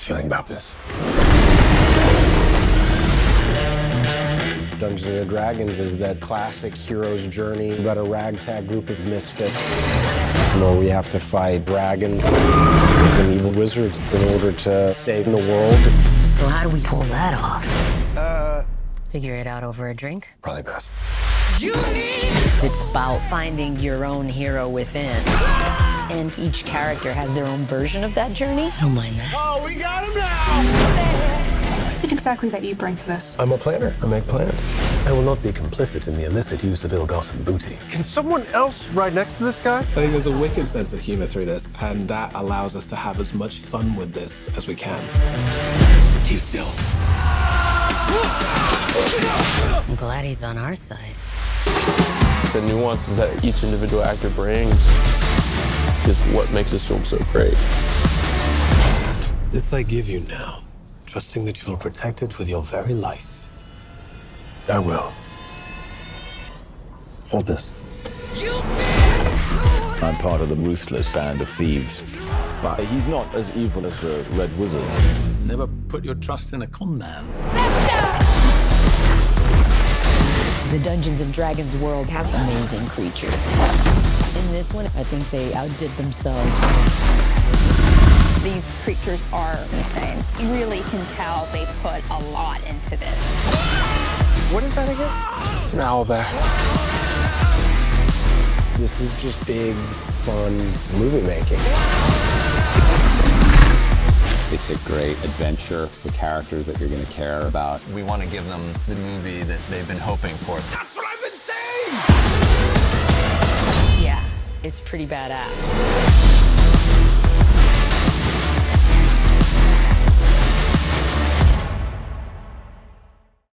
feeling about this. Dungeons and Dragons is that classic hero's journey about a ragtag group of misfits. Where we have to fight dragons and evil wizards in order to save the world. Well, how do we pull that off? Figure it out over a drink? Probably best. It's about finding your own hero within. And each character has their own version of that journey. I don't mind that. Oh, we got him now! What is it exactly that you bring to this? I'm a planner. I make plans. I will not be complicit in the illicit use of ill-gotten booty. Can someone else ride next to this guy? I think there's a wicked sense of humor through this, and that allows us to have as much fun with this as we can. Keep still. I'm glad he's on our side. The nuances that each individual actor brings is what makes this film so great. This I give you now, trusting that you will protect it with your very life. I will. Hold this. I'm part of the ruthless band of thieves. But he's not as evil as the Red Wizard. Never put your trust in a con man. The Dungeons and Dragons world has amazing creatures. In this one, I think they outdid themselves. These creatures are insane. You really can tell they put a lot into this. What is that again? An owlbear. This is just big, fun movie making. It's a great adventure with characters that you're going to care about. We want to give them the movie that they've been hoping for. That's what I've been saying! Yeah, it's pretty badass.